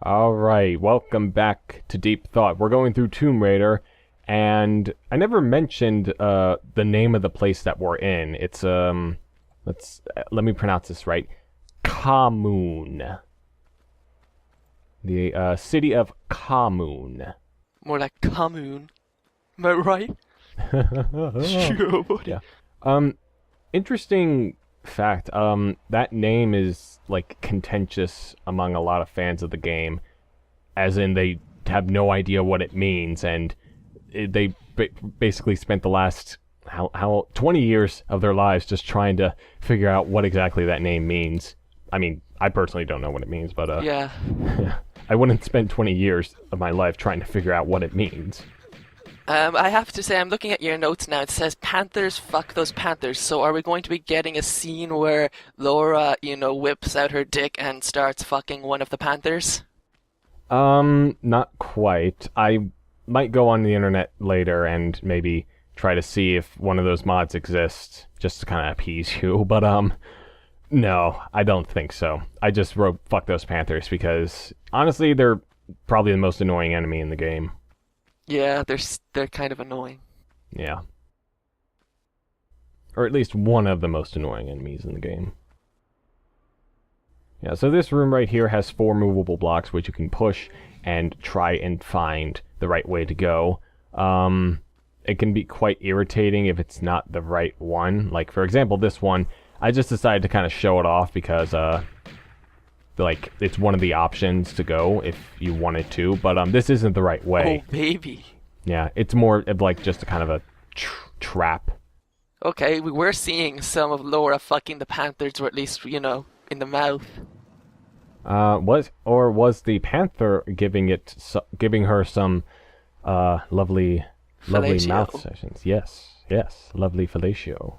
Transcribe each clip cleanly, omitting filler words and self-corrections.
Alright, welcome back to Deep Thought. We're going through Tomb Raider, and I never mentioned the name of the place that we're in. It's, let me pronounce this right. Khamoon. The city of Khamoon. More like Khamoon. Am I right? Sure, buddy. Yeah. Interesting fact, that name is, like, contentious among a lot of fans of the game, as in they have no idea what it means, and they basically spent the last, 20 years of their lives just trying to figure out what exactly that name means. I mean, I personally don't know what it means, but, Yeah. I wouldn't spend 20 years of my life trying to figure out what it means. I have to say, I'm looking at your notes now. It says, Panthers, fuck those Panthers. So are we going to be getting a scene where Laura, whips out her dick and starts fucking one of the Panthers? Not quite. I might go on the internet later and maybe try to see if one of those mods exists, just to kind of appease you, but, no, I don't think so. I just wrote fuck those Panthers because, honestly, they're probably the most annoying enemy in the game. Yeah, they're kind of annoying. Yeah. Or at least one of the most annoying enemies in the game. Yeah, so this room right here has 4 movable blocks which you can push and try and find the right way to go. It can be quite irritating if it's not the right one. Like, for example, this one, I just decided to kind of show it off because, like, it's one of the options to go if you wanted to, but this isn't the right way. Oh, baby. Yeah, it's more of like just a kind of a trap. Okay, we were seeing some of Laura fucking the Panthers, or at least, in the mouth. Was the panther giving her some lovely Fellatio. mouth sessions? Yes, lovely fellatio.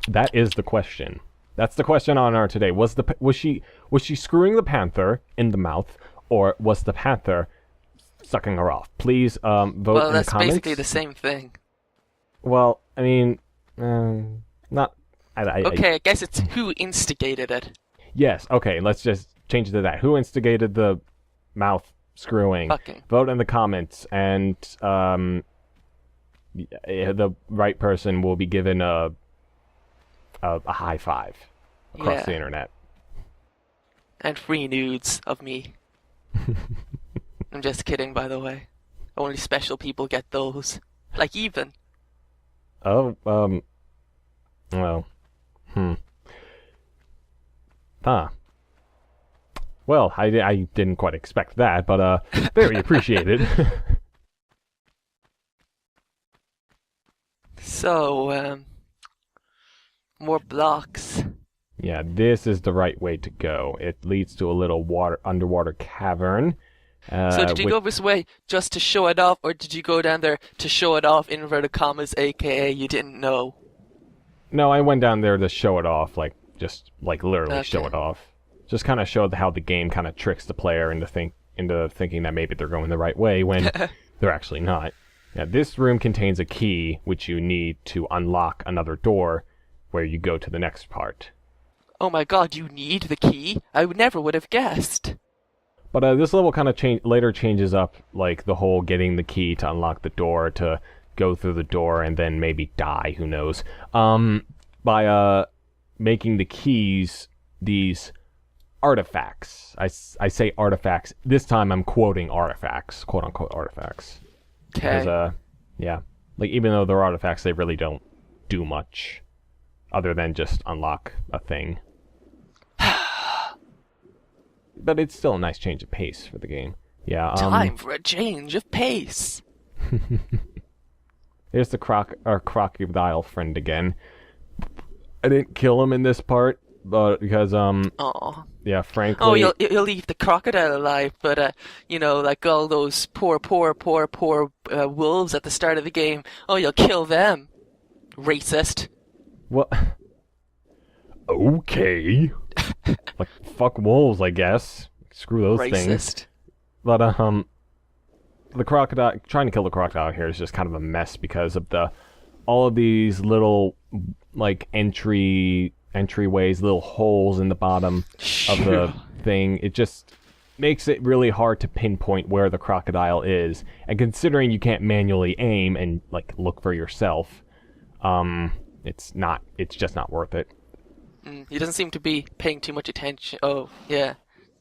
That is the question. That's the question on our today. Was she screwing the panther in the mouth, or was the panther sucking her off? Please vote Well, in the comments. that's basically the same thing. Well, I mean, not. Okay, I guess it's who instigated it. Yes. Okay. Let's just change it to that. Who instigated the mouth screwing? Fucking. Vote in the comments, and the right person will be given a high five across the internet. And free nudes of me. I'm just kidding, by the way. Only special people get those. Like Even. Oh, well, Huh. Well, I didn't quite expect that, but, very appreciated. So, more blocks. Yeah, this is the right way to go. It leads to a little underwater cavern. So did you go this way just to show it off, or did you go down there to show it off, inverted commas, aka you didn't know? No, I went down there to show it off, just literally Okay. show it off. Just kind of show how the game kind of tricks the player into thinking that maybe they're going the right way when they're actually not. Yeah, this room contains a key which you need to unlock another door where you go to the next part. Oh my god, you need the key? I never would have guessed. But this level kind of later changes up, like, the whole getting the key to unlock the door, to go through the door, and then maybe die, who knows. By making the keys these artifacts. I say artifacts. This time I'm quoting artifacts, quote-unquote artifacts. Okay. Because, yeah. Like, even though they're artifacts, they really don't do much other than just unlock a thing. But it's still a nice change of pace for the game. Yeah. Time for a change of pace. There's the crocodile friend again. I didn't kill him in this part, but because Aw. yeah, frankly. Oh, you'll leave the crocodile alive, but like all those poor wolves at the start of the game. Oh, you'll kill them. Racist. What? Okay. Like, fuck wolves, I guess. Screw those things. Racist. But the crocodile, trying to kill the crocodile here is just kind of a mess because of all of these little, like, entryways, little holes in the bottom of the thing, it just makes it really hard to pinpoint where the crocodile is. And considering you can't manually aim and like look for yourself, it's just not worth it. He doesn't seem to be paying too much attention. Oh, yeah.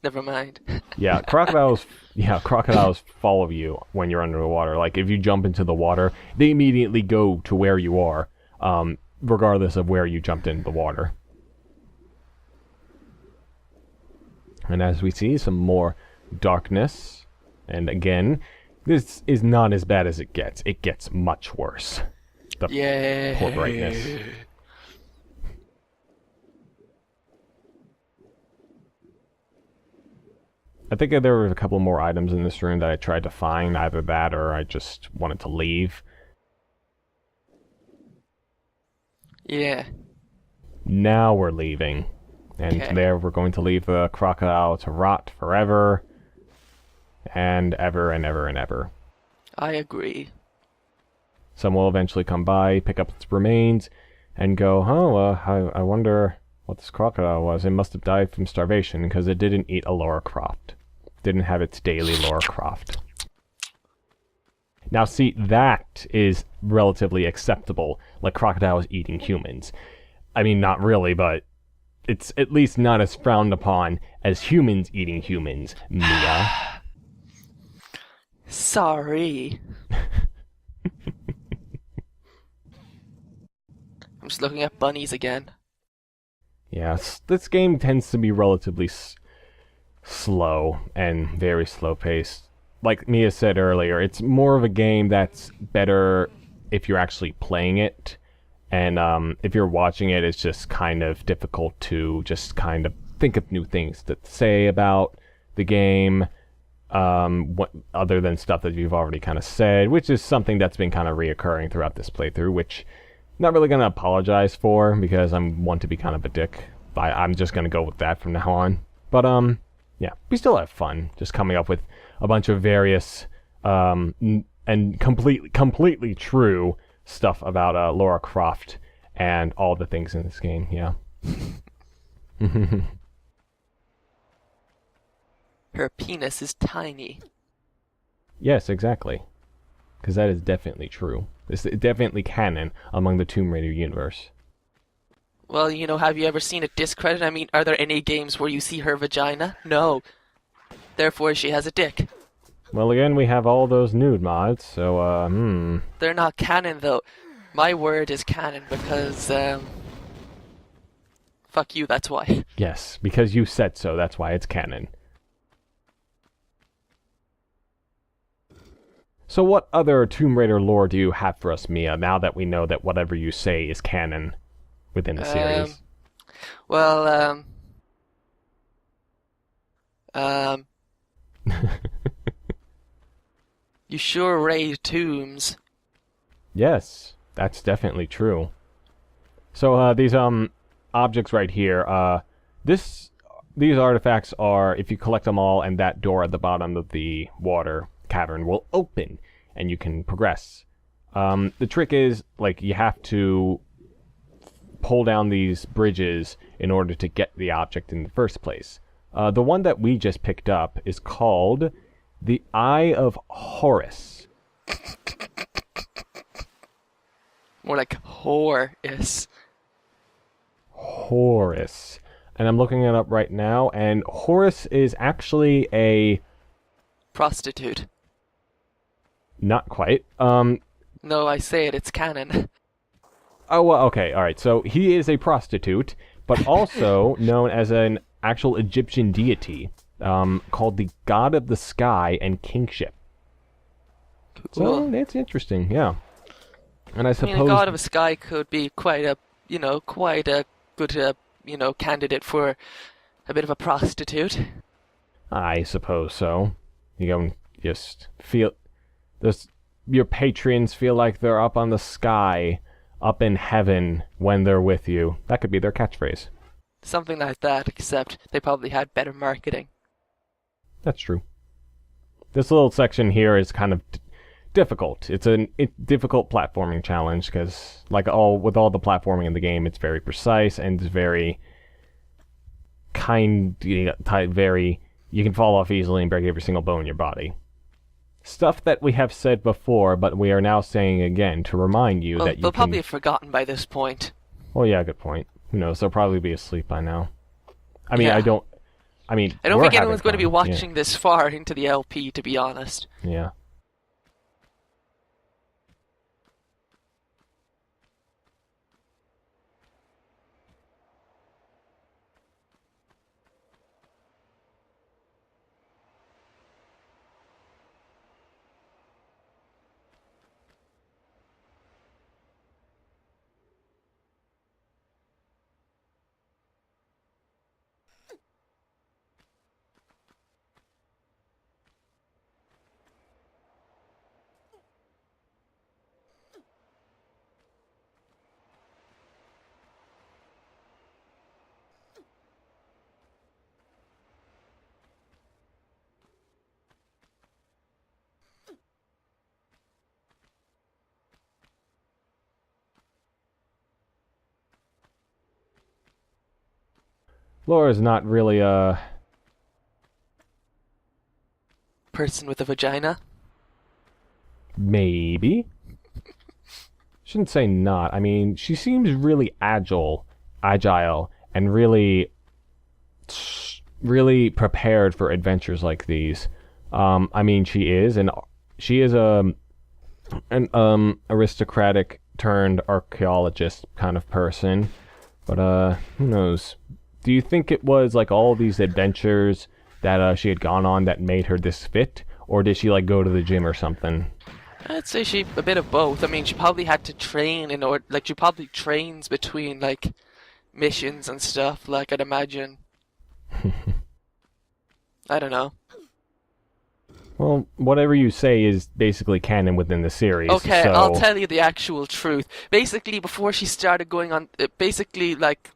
Never mind. Yeah, crocodiles follow you when you're under the water. Like, if you jump into the water, they immediately go to where you are, regardless of where you jumped into the water. And as we see, some more darkness. And again, this is not as bad as it gets. It gets much worse. The poor brightness. I think there were a couple more items in this room that I tried to find, either that or I just wanted to leave. Yeah. Now we're leaving. And there we're going to leave the crocodile to rot forever. And ever and ever and ever. I agree. Someone will eventually come by, pick up its remains, and go, I wonder what this crocodile was. It must have died from starvation because it didn't eat a Lara Croft. Didn't have its daily Lara Croft. Now see, that is relatively acceptable, like crocodiles eating humans. I mean, not really, but it's at least not as frowned upon as humans eating humans, Mia. Sorry. I'm just looking at bunnies again. Yes, this game tends to be relatively slow and very slow-paced. Like Mia said earlier, it's more of a game that's better if you're actually playing it, and if you're watching it, it's just kind of difficult to just kind of think of new things to say about the game, what other than stuff that you've already kind of said, which is something that's been kind of reoccurring throughout this playthrough, which I'm not really going to apologize for, because I'm one to be kind of a dick. I'm just going to go with that from now on. But, yeah, we still have fun, just coming up with a bunch of various, and completely true stuff about, Lara Croft and all the things in this game, yeah. Her penis is tiny. Yes, exactly. Because that is definitely true. It's definitely canon among the Tomb Raider universe. Well, have you ever seen a discredit? I mean, are there any games where you see her vagina? No. Therefore, she has a dick. Well, again, we have all those nude mods, so, They're not canon, though. My word is canon because, fuck you, that's why. Yes, because you said so, that's why it's canon. So what other Tomb Raider lore do you have for us, Mia, now that we know that whatever you say is canon within the series? Well, you sure raid tombs. Yes, that's definitely true. So, these, objects right here, these artifacts are, if you collect them all, and that door at the bottom of the water cavern will open, and you can progress. The trick is, like, you have to pull down these bridges in order to get the object in the first place. The one that we just picked up is called the Eye of Horus. More like Horus. Horus. And I'm looking it up right now, and Horus is actually a... prostitute. Not quite. No, I say it, it's canon. Oh, well, okay, alright. So he is a prostitute, but also known as an actual Egyptian deity, called the God of the Sky and Kingship. Cool. So, that's interesting, yeah. And I suppose... I mean, a God of the Sky could be quite a good, candidate for a bit of a prostitute. I suppose so. You go and just feel... your patrons feel like they're up on the sky, up in heaven, when they're with you. That could be their catchphrase. Something like that, except they probably had better marketing. That's true. This little section here is kind of difficult. It's a difficult platforming challenge, because with all the platforming in the game, it's very precise, and it's very... you can fall off easily and break every single bone in your body. Stuff that we have said before, but we are now saying again to remind you Well, that you they'll can... probably have forgotten by this point. Oh yeah, good point. Who knows? They'll probably be asleep by now. I mean, Yeah. I don't I don't think anyone's going to be fun. watching this far into the LP, to be honest. Yeah. Laura's not really Person with a vagina? maybe. Shouldn't say not. I mean, she seems really agile, and really prepared for adventures like these. I mean, she is an aristocratic turned archaeologist kind of person. But who knows? Do you think it was like all these adventures that she had gone on that made her this fit, or did she like go to the gym or something? I'd say a bit of both. I mean, she probably had to train in order, like, she probably trains between, like, missions and stuff, like, I'd imagine. I don't know. Well, whatever you say is basically canon within the series. Okay, so... I'll tell you the actual truth. Basically, before she started going on, basically, like,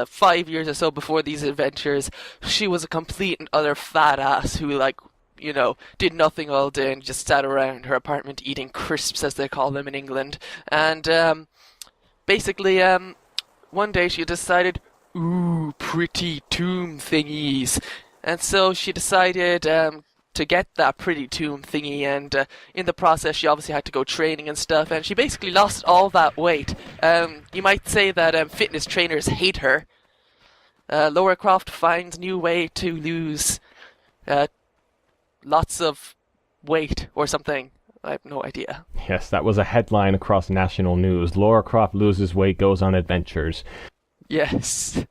5 years or so before these adventures, she was a complete and utter fat ass who, like, you know, did nothing all day and just sat around her apartment eating crisps, as they call them in England. And, basically, one day she decided, ooh, pretty tomb thingies. And so she decided, to get that pretty tomb thingy, and in the process she obviously had to go training and stuff, and she basically lost all that weight. You might say that fitness trainers hate her. Laura Croft finds new way to lose lots of weight or something. I have no idea. Yes, that was a headline across national news. Laura Croft loses weight, goes on adventures. Yes.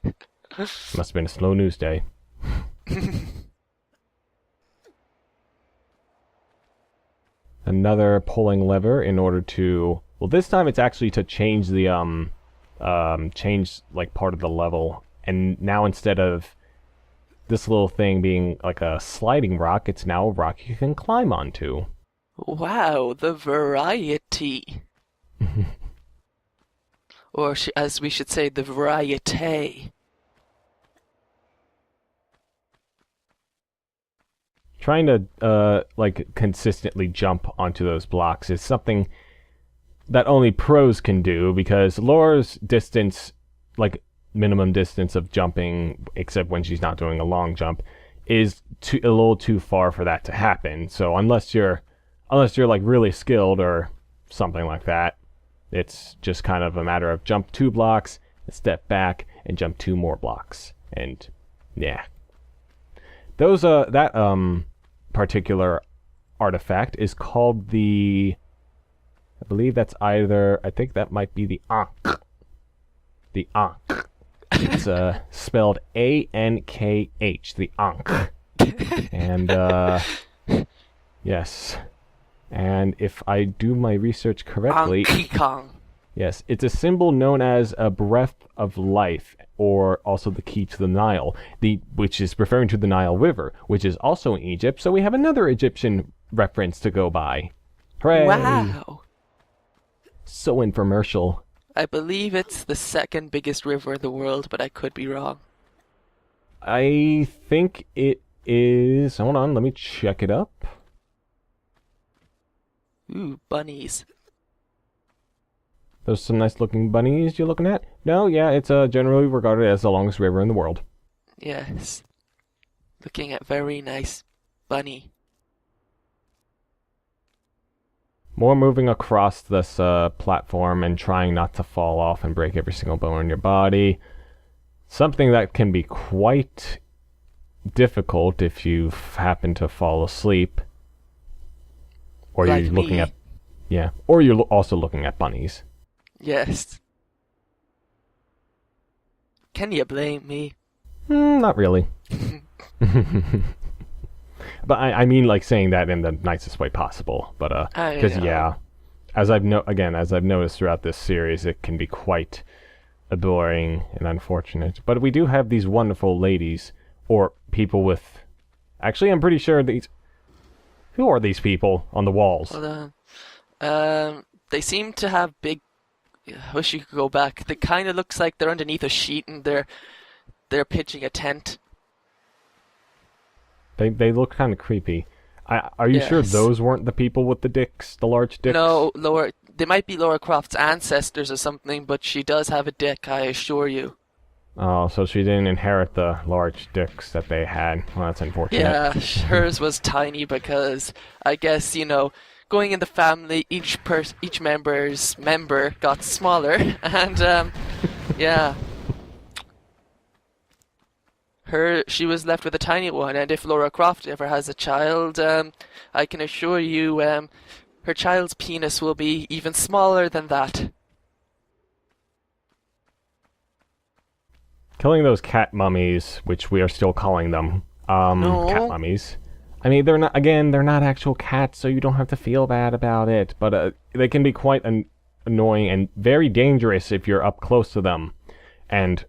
Must have been a slow news day. Another pulling lever in order to... Well, this time it's actually to change the, change, like, part of the level. And now instead of this little thing being like a sliding rock, it's now a rock you can climb onto. Wow, the variety. Or as we should say, the variete. Trying to, like, consistently jump onto those blocks is something that only pros can do, because Laura's distance, like, minimum distance of jumping, except when she's not doing a long jump, is a little too far for that to happen. So unless you're like really skilled or something like that, it's just kind of a matter of jump 2 blocks, step back, and jump 2 more blocks. And yeah, those that particular artifact is called the... I believe that's either... I think that might be the Ankh. The Ankh. It's spelled A-N-K-H, the Ankh. And, yes. And if I do my research correctly... Anki Kong. Yes, it's a symbol known as a breath of life, or also the key to the Nile, which is referring to the Nile River, which is also in Egypt, so we have another Egyptian reference to go by. Hooray! Wow. So infomercial. I believe it's the second biggest river in the world, but I could be wrong. I think it is... Hold on, let me check it up. Ooh, bunnies. Those some nice looking bunnies you're looking at? No, yeah, it's generally regarded as the longest river in the world. Yes. Looking at very nice bunny. More moving across this platform and trying not to fall off and break every single bone in your body. Something that can be quite difficult if you happen to fall asleep. Or Like you're looking me. at... Yeah. Or you're also looking at bunnies. Yes. Can you blame me? Not really. But I mean, like, saying that in the nicest way possible. But I because know. yeah, as I've noticed throughout this series, it can be quite boring and unfortunate. But we do have these wonderful ladies or people with. Actually, I'm pretty sure these. Who are these people on the walls? Hold on. They seem to have big. I wish you could go back. They kind of looks like they're underneath a sheet and they're pitching a tent. They look kind of creepy. Are you sure Yes. those weren't the people with the dicks, the large dicks? No, Laura. They might be Laura Croft's ancestors or something, but she does have a dick, I assure you. Oh, so she didn't inherit the large dicks that they had. Well, that's unfortunate. Yeah, hers was tiny because I guess, going in the family, each member's member got smaller, and yeah, she was left with a tiny one. And if Laura Croft ever has a child, I can assure you, her child's penis will be even smaller than that. Killing those cat mummies, which we are still calling them, No. cat mummies. I mean, they're not actual cats, so you don't have to feel bad about it. But they can be quite annoying and very dangerous if you're up close to them. And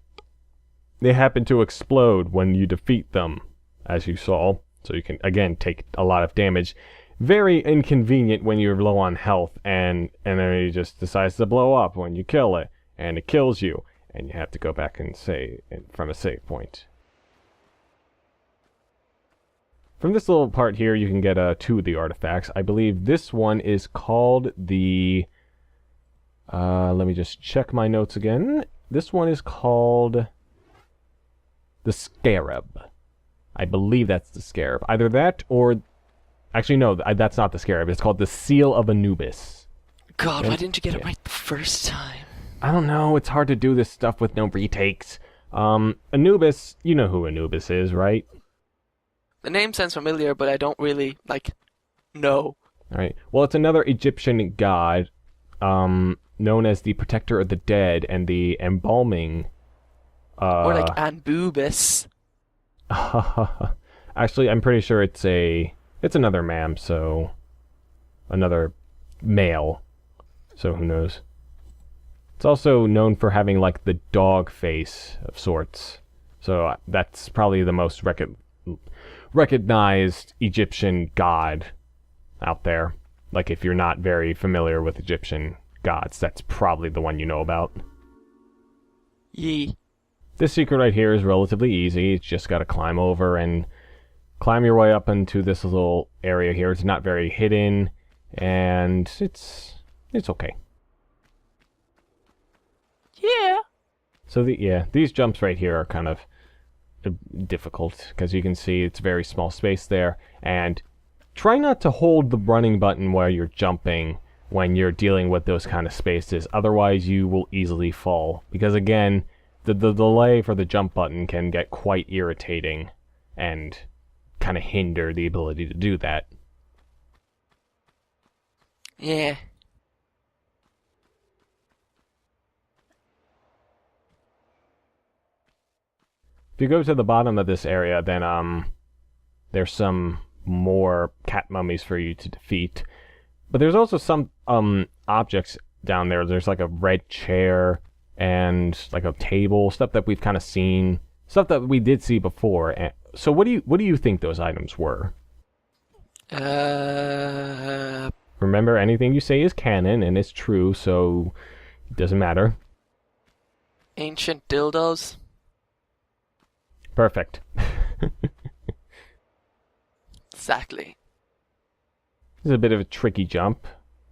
they happen to explode when you defeat them, as you saw. So you can, again, take a lot of damage. Very inconvenient when you're low on health, and then it just decides to blow up when you kill it, and it kills you. And you have to go back and from a save point. From this little part here, you can get two of the artifacts. I believe this one is called the... let me just check my notes again. This one is called the Scarab. I believe that's the Scarab. Either that or... Actually, no, that's not the Scarab. It's called the Seal of Anubis. God, why didn't you get it right the first time? I don't know, it's hard to do this stuff with no retakes. Anubis, you know who Anubis is, right? The name sounds familiar, but I don't really, know. Alright, well, it's another Egyptian god, known as the protector of the dead and the embalming, Or like Anubis. Actually, I'm pretty sure it's another ma'am, so... Another male, so who knows. It's also known for having, like, the dog face of sorts. So that's probably the most recognized Egyptian god out there. Like, if you're not very familiar with Egyptian gods, that's probably the one you know about. Yee. This secret right here is relatively easy. It's just got to climb over and climb your way up into this little area here. It's not very hidden, and it's okay. Yeah. So these jumps right here are kind of difficult because you can see it's very small space there, and try not to hold the running button while you're jumping when you're dealing with those kind of spaces, otherwise you will easily fall, because again, the delay for the jump button can get quite irritating and kind of hinder the ability to do that. Yeah. If you go to the bottom of this area, then there's some more cat mummies for you to defeat. But there's also some objects down there. There's like a red chair and like a table, stuff that we've kind of seen, stuff that we did see before. And so what do you think those items were? Remember, anything you say is canon and it's true, so it doesn't matter. Ancient dildos. Perfect. Exactly. This is a bit of a tricky jump,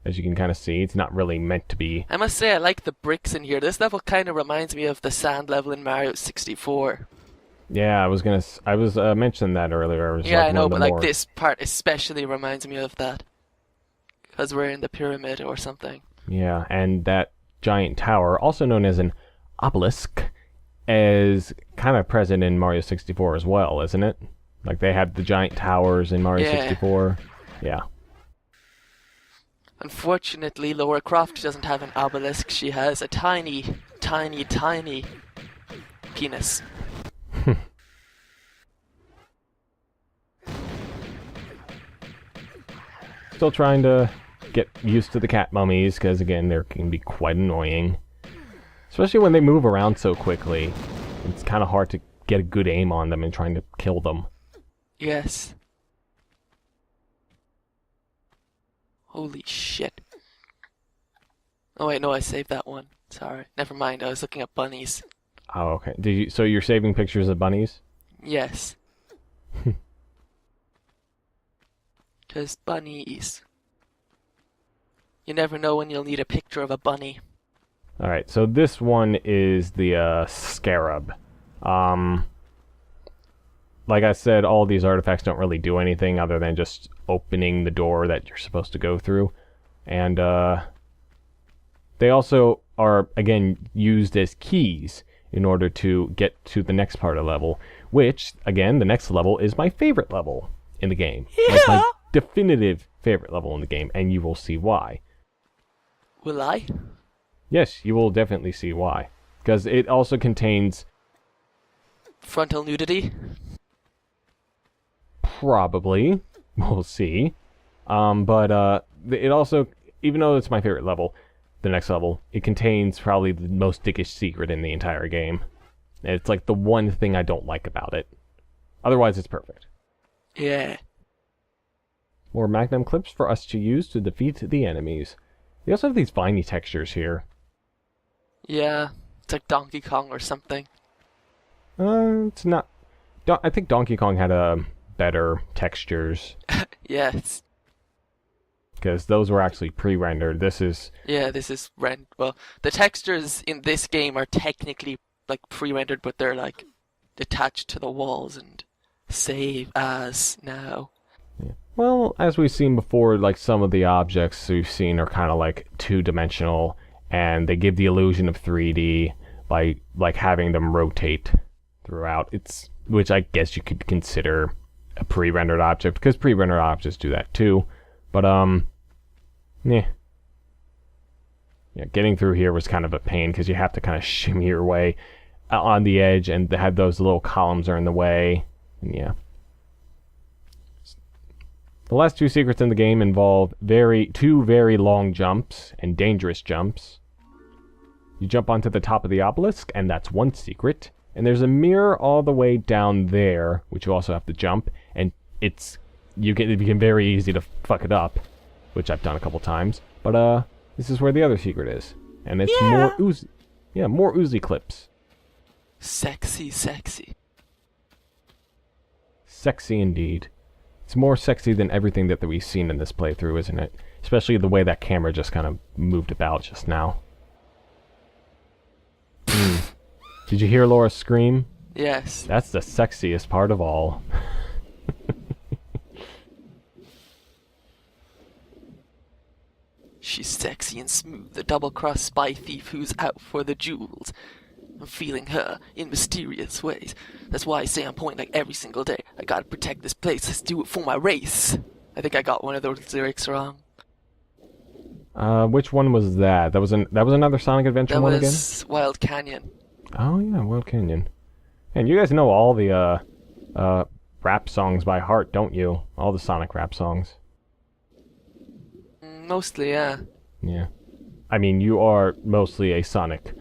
as you can kind of see. It's not really meant to be. I must say, I like the bricks in here. This level kind of reminds me of the sand level in Mario 64. Yeah, I was mentioning that earlier. It was Yeah, like I one know, of the but like more. this part especially reminds me of that. Because we're in the pyramid or something. Yeah, and that giant tower, also known as an obelisk, is kind of present in Mario 64 as well, isn't it? Like they had the giant towers in Mario Yeah. 64. Yeah. Unfortunately, Laura Croft doesn't have an obelisk. She has a tiny, tiny, tiny penis. Still trying to get used to the cat mummies, because again, they can be quite annoying. Especially when they move around so quickly. It's kind of hard to get a good aim on them and trying to kill them. Yes. Holy shit. Oh wait, no, I saved that one. Sorry. Never mind, I was looking at bunnies. Oh, okay. So you're saving pictures of bunnies? Yes. 'Cause bunnies. You never know when you'll need a picture of a bunny. Alright, so this one is the scarab. Like I said, all these artifacts don't really do anything other than just opening the door that you're supposed to go through. And they also are, again, used as keys in order to get to the next part of the level, which, again, the next level is my favorite level in the game. Yeah! Like my definitive favorite level in the game, and you will see why. Will I? Yes, you will definitely see why. Because it also contains Frontal nudity? probably, we'll see. But it also, even though it's my favorite level, the next level, it contains probably the most dickish secret in the entire game. And it's like the one thing I don't like about it. Otherwise, it's perfect. Yeah. More Magnum clips for us to use to defeat the enemies. We also have these viney textures here. Yeah. It's like Donkey Kong or something. It's not. I think Donkey Kong had better textures Yes. because those were actually pre-rendered. This is Yeah, this is well, the textures in this game are technically like pre-rendered, but they're like attached to the walls and save as now. well, as we've seen before, like some of the objects we've seen are kind of like two-dimensional, and they give the illusion of 3D by like having them rotate throughout. Which I guess you could consider a pre-rendered object because pre-rendered objects do that too. But yeah. Yeah, getting through here was kind of a pain because you have to kind of shimmy your way on the edge, and they had those little columns are in the way. And yeah. The last two secrets in the game involve two very long jumps and dangerous jumps. You jump onto the top of the obelisk, and that's one secret. And there's a mirror all the way down there, which you also have to jump, and it became very easy to fuck it up, which I've done a couple times. But this is where the other secret is, and it's more Uzi. Yeah, more Uzi clips. Sexy, sexy. Sexy indeed. It's more sexy than everything that we've seen in this playthrough, isn't it? Especially the way that camera just kind of moved about just now. Did you hear Laura scream? Yes. That's the sexiest part of all. She's sexy and smooth, the double-crossed spy thief who's out for the jewels. I'm feeling her in mysterious ways. That's why I stay on point like every single day. I gotta protect this place. Let's do it for my race. I think I got one of those lyrics wrong. Which one was that? That was another Sonic Adventure That one again? was Wild Canyon. Oh yeah, Wild Canyon. And you guys know all the rap songs by heart, don't you? All the Sonic rap songs. Mostly, yeah. Yeah. I mean, you are mostly a Sonic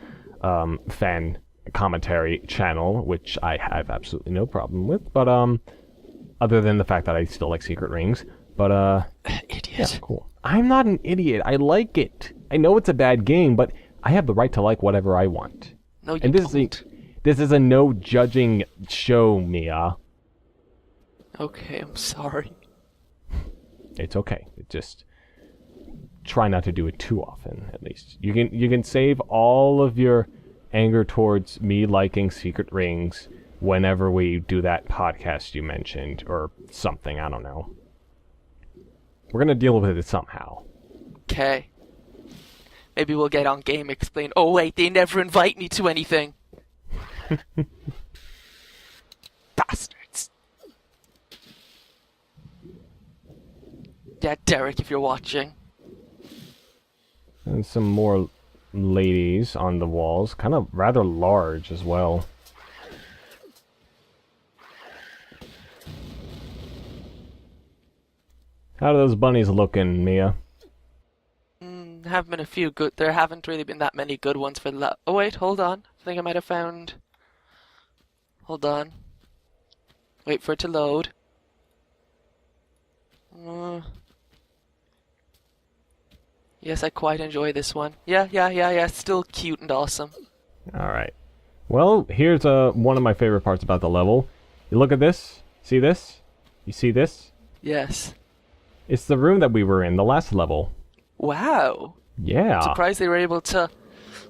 fan commentary channel, which I have absolutely no problem with. But other than the fact that I still like Secret Rings. But Idiot. yeah, cool. I'm not an idiot. I like it. I know it's a bad game, but I have the right to like whatever I want. No, you And don't. This is a no judging show, Mia. Okay, I'm sorry. It's okay. Just try not to do it too often, at least. You can save all of your anger towards me liking Secret Rings whenever we do that podcast you mentioned, or something, I don't know. We're gonna deal with it somehow. Okay. Maybe we'll get on Game Explain. Oh wait, they never invite me to anything. Bastards. Yeah, Derek, if you're watching. And some more ladies on the walls, kind of rather large as well. How are those bunnies looking, Mia? Haven't been a few good. There haven't really been that many good ones for the. Oh wait, hold on. I think I might have found. Hold on. Wait for it to load. Yes, I quite enjoy this one. Yeah. Still cute and awesome. Alright. Well, here's one of my favorite parts about the level. You look at this. See this? You see this? Yes. It's the room that we were in the last level. Wow. Yeah. I'm surprised they were able to,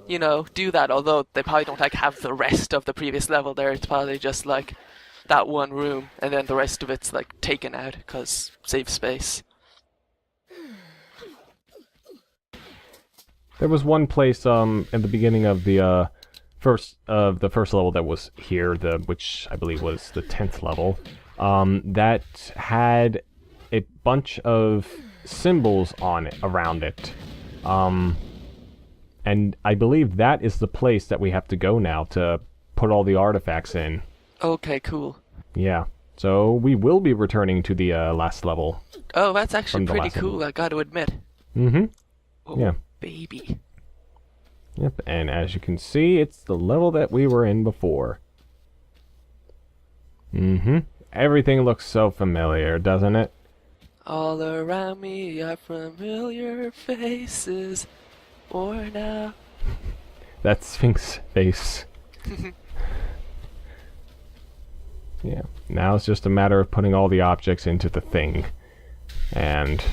do that. Although they probably don't have the rest of the previous level there. It's probably just that one room, and then the rest of it's taken out because save space. There was one place in the beginning of the first level that was here, which I believe was the 10th level, that had a bunch of symbols on it, around it. And I believe that is the place that we have to go now to put all the artifacts in. Okay, cool. Yeah. So we will be returning to the last level. Oh, that's actually pretty cool, level. I gotta admit. Mm-hmm. Oh, yeah. Baby. Yep, and as you can see, it's the level that we were in before. Mm-hmm. Everything looks so familiar, doesn't it? All around me are familiar faces. Or now. That Sphinx face. Yeah. Now it's just a matter of putting all the objects into the thing. And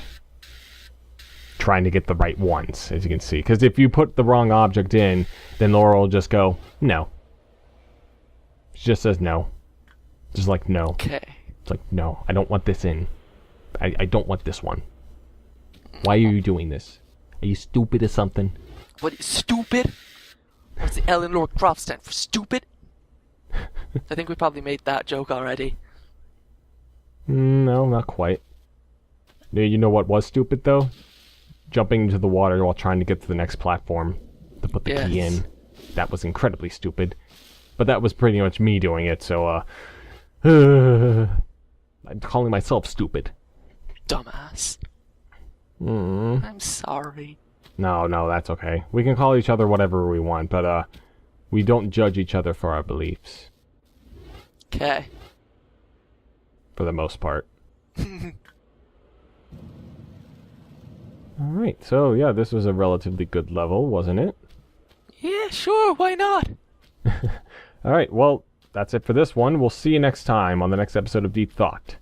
trying to get the right ones, as you can see. Because if you put the wrong object in, then Laura will just go, no. She just says no. Just like, no. Okay. It's like, no, I don't want this in. I don't want this one. Why are you doing this? Are you stupid or something? What, stupid? What's the L in Laura Croft stand for? Stupid? I think we probably made that joke already. No, not quite. You know what was stupid, though? Jumping into the water while trying to get to the next platform to put the key in. That was incredibly stupid. But that was pretty much me doing it, so, I'm calling myself stupid. Dumbass. Mm. I'm sorry. No, that's okay. We can call each other whatever we want, but, we don't judge each other for our beliefs. Okay. For the most part. Alright, so yeah, this was a relatively good level, wasn't it? Yeah, sure, why not? Alright, well, that's it for this one. We'll see you next time on the next episode of Deep Thought.